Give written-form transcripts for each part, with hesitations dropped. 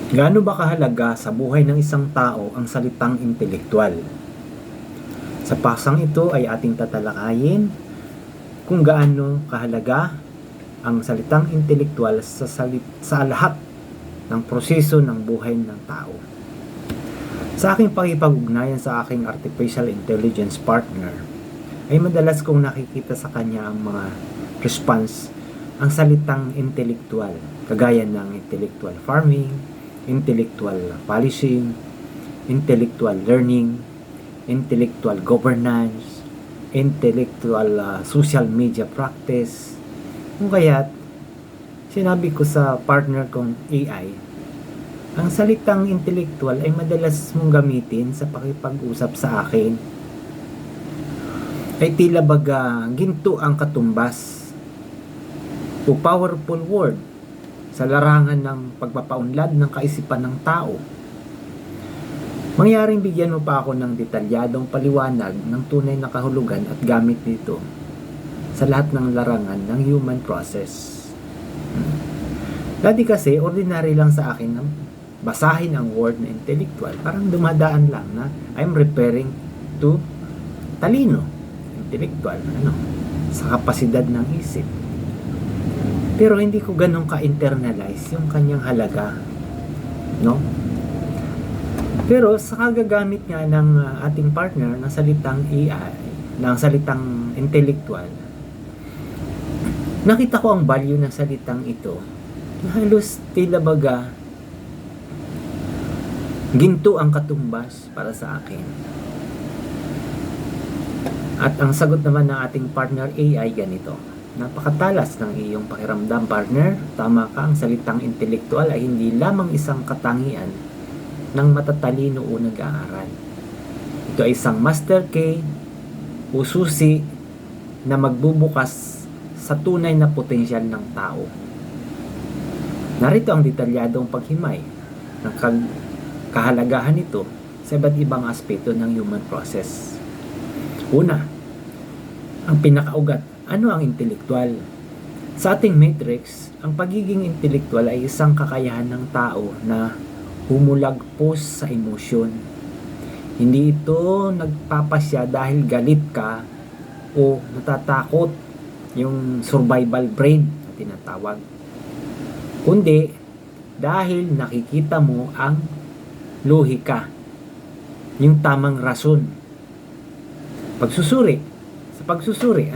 Gaano ba kahalaga sa buhay ng isang tao ang salitang intelektual? Sa paksang ito ay ating tatalakayin kung gaano kahalaga ang salitang intelektual sa lahat ng proseso ng buhay ng tao. Sa aking pakipag-ugnayan sa aking artificial intelligence partner, ay madalas kong nakikita sa kanya ang mga response ang salitang intelektual, kagaya ng intellectual farming, intellectual polishing, intellectual learning, intellectual governance, intellectual social media practice. Kung kaya't sinabi ko sa partner kong AI, ang salitang intellectual ay madalas mong gamitin sa pakipag-usap sa akin ay tila baga ginto ang katumbas o powerful word sa larangan ng pagpapaunlad ng kaisipan ng tao. Mangyaring bigyan mo pa ako ng detalyadong paliwanag ng tunay na kahulugan at gamit dito sa lahat ng larangan ng human process. Dati kasi, ordinary lang sa akin na basahin ang word na intellectual. Parang dumadaan lang na I'm referring to talino, intellectual, sa kapasidad ng isip. Pero hindi ko ganun ka-internalize yung kanyang halaga, no? Pero sa kagagamit nga ng ating partner ng salitang AI, ng salitang intellectual, nakita ko ang value ng salitang ito. Halos tila baga ginto ang katumbas para sa akin. At ang sagot naman ng ating partner AI ganito: napakatalas ng iyong pakiramdam, partner. Tama ka, ang salitang intelektual ay hindi lamang isang katangian ng matatalino o nag-aaral. Ito ay isang master key o susi na magbubukas sa tunay na potensyal ng tao. Narito ang detalyadong paghimay ng kahalagahan nito sa iba't ibang aspeto ng human process. Una, ang pinakaugat. Ano ang intelektual? Sa ating matrix, ang pagiging intelektual ay isang kakayahan ng tao na humulagpos sa emosyon. Hindi ito nagpapasya dahil galit ka o natatakot, yung survival brain na tinatawag, kundi dahil nakikita mo ang lohika, yung tamang rason. Pagsusuri. Sa pagsusuri,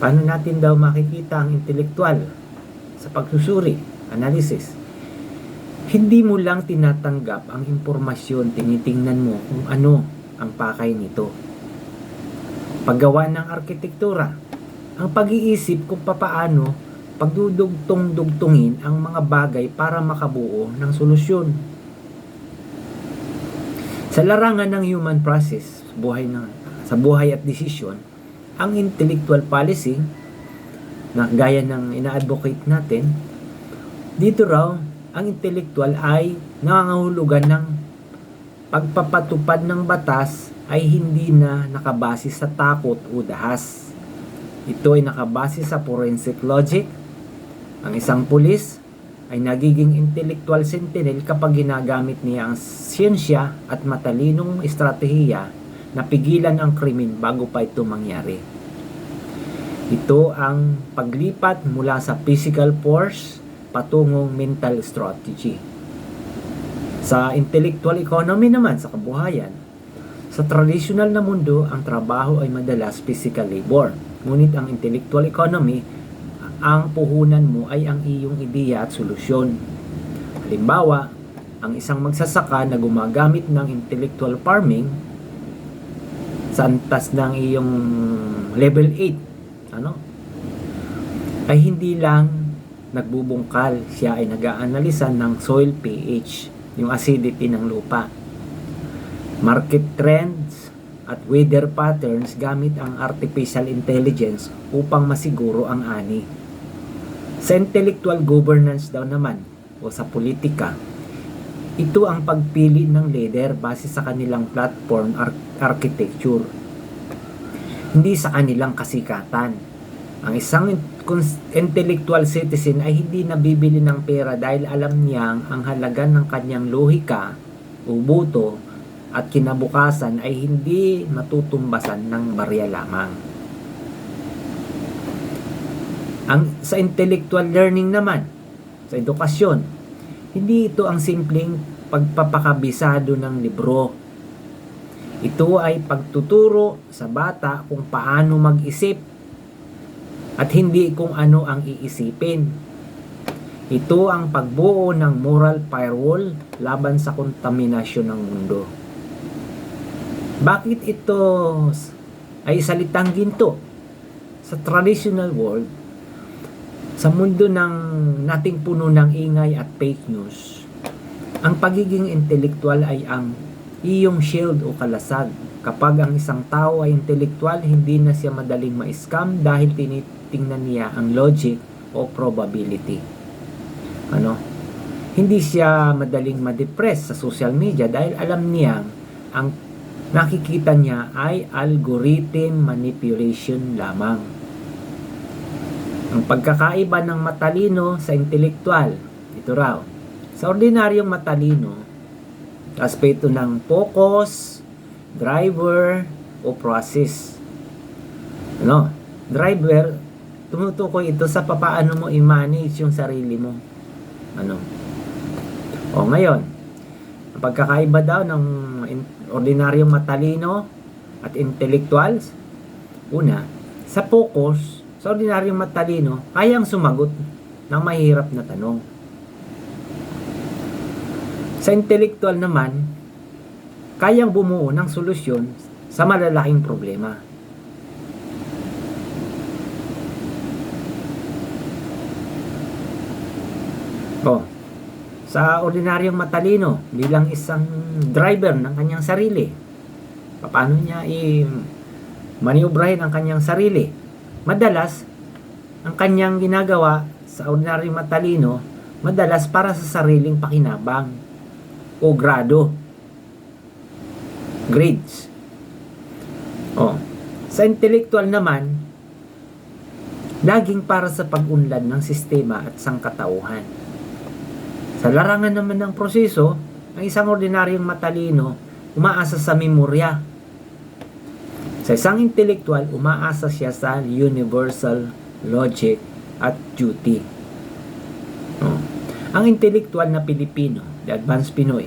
paano natin daw makikita ang intelektual? Sa pagsusuri, analysis. Hindi mo lang tinatanggap ang impormasyon, tinitingnan mo kung ano ang pakay nito. Paggawa ng arkitektura, ang pag-iisip kung papaano pagdudugtong-dugtungin ang mga bagay para makabuo ng solusyon. Sa larangan ng human process, sa buhay at desisyon, ang intellectual policy na gaya ng ina-advocate natin, dito raw ang intellectual ay nangangahulugan ng pagpapatupad ng batas ay hindi na nakabase sa takot o dahas. Ito ay nakabase sa forensic logic. Ang isang pulis ay nagiging intellectual sentinel kapag ginagamit niya ang siyensya at matalinong estratehiya na pigilan ang krimen bago pa ito mangyari. Ito ang paglipat mula sa physical force patungong mental strategy. Sa intellectual economy naman, sa kabuhayan, sa traditional na mundo, ang trabaho ay madalas physical labor. Ngunit ang intellectual economy, ang puhunan mo ay ang iyong ideya at solusyon. Halimbawa, ang isang magsasaka na gumagamit ng intellectual farming sa antas ng iyong level 8, ay hindi lang nagbubungkal, siya ay nag-aanalisa ng soil pH, yung acidity ng lupa, market trends at weather patterns gamit ang artificial intelligence upang masiguro ang ani. Sa intellectual governance daw naman o sa politika, ito ang pagpili ng leader base sa kanilang platform architecture, hindi sa kanilang kasikatan. Ang isang intellectual citizen ay hindi nabibili ng pera dahil alam niyang ang halaga ng kanyang lohika o boto at kinabukasan ay hindi matutumbasan ng barya lamang. Sa intellectual learning naman, sa edukasyon, hindi ito ang simpleng pagpapakabisado ng libro. Ito ay pagtuturo sa bata kung paano mag-isip at hindi kung ano ang iisipin. Ito ang pagbuo ng moral firewall laban sa kontaminasyon ng mundo. Bakit ito ay salitang ginto? Sa traditional world, sa mundo ng nating puno ng ingay at fake news, ang pagiging intelektual ay ang iyong shield o kalasag. Kapag ang isang tao ay intelektual, hindi na siya madaling ma-scam dahil tinitingnan niya ang logic o probability. Hindi siya madaling ma-depress sa social media dahil alam niya ang nakikita niya ay algorithm manipulation lamang. Ang pagkakaiba ng matalino sa intelektual, ito raw. Sa ordinaryong matalino, aspeto ng focus, driver, o process. Driver, tumutukoy ito sa papaano mo i-manage yung sarili mo. Ngayon, ang pagkakaiba daw ng ordinaryong matalino at intellectuals, una, sa focus, sa ordinaryong matalino, kayang sumagot ng mahirap na tanong. Sa intellectual naman, kayang bumuo ng solusyon sa malalaking problema. Sa ordinaryong matalino, bilang isang driver ng kanyang sarili, paano niya i-maneubrahin ang kanyang sarili? Madalas, ang kanyang ginagawa sa ordinaryong matalino, madalas para sa sariling pakinabang o grades. Sa intellectual naman, laging para sa pag-unlad ng sistema at sangkatauhan. Sa larangan naman ng proseso, ang isang ordinaryong matalino umaasa sa memorya. Sa isang intellectual, umaasa siya sa universal logic at duty. Ang intellectual na Pilipino, the advanced Pinoy,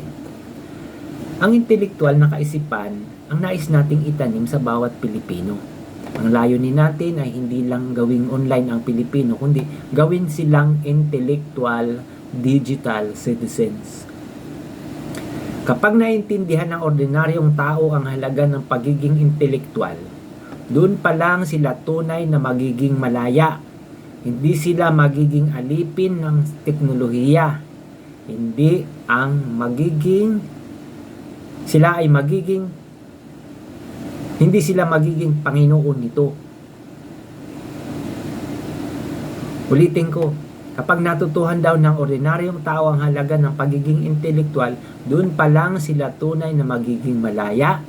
ang intellectual na kaisipan ang nais nating itanim sa bawat Pilipino. Ang layunin natin ay hindi lang gawing online ang Pilipino, kundi gawin silang intellectual digital citizens. Kapag naintindihan ng ordinaryong tao ang halaga ng pagiging intelektual, doon pa lang sila tunay na magiging malaya. Hindi sila magiging alipin ng teknolohiya. Hindi sila magiging Panginoon nito. Ulitin ko, kapag natutuhan daw ng ordinaryong tao ang halaga ng pagiging intelektual, doon pa lang sila tunay na magiging malaya.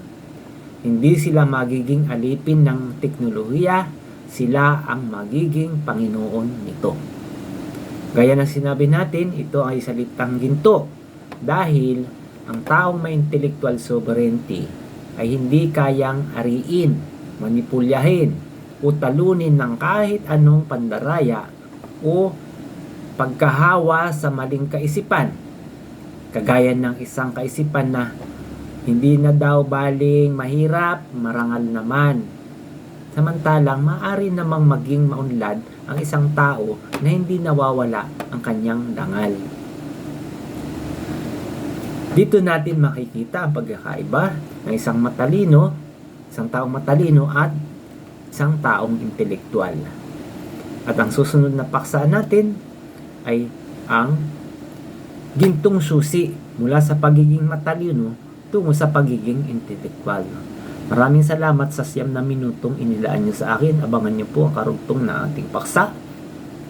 Hindi sila magiging alipin ng teknolohiya, sila ang magiging Panginoon nito. Gaya ng sinabi natin, ito ay salitang ginto dahil ang taong may intellectual sovereignty ay hindi kayang ariin, manipulyahin o talunin ng kahit anong pandaraya o pagkahawa sa maling kaisipan, kagaya ng isang kaisipan na hindi na daw baling mahirap, marangal naman. Samantalang maaari namang maging maunlad ang isang tao na hindi nawawala ang kanyang dangal. Dito natin makikita ang pagkakaiba ng isang taong matalino at isang taong intelektual. At ang susunod na paksa natin ay ang gintong susi mula sa pagiging matalino tungo sa pagiging intelektual. Maraming salamat sa 9 na minutong inilaan niyo sa akin. Abangan niyo po ang karugtong na ating paksa.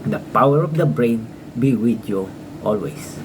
The power of the brain be with you always.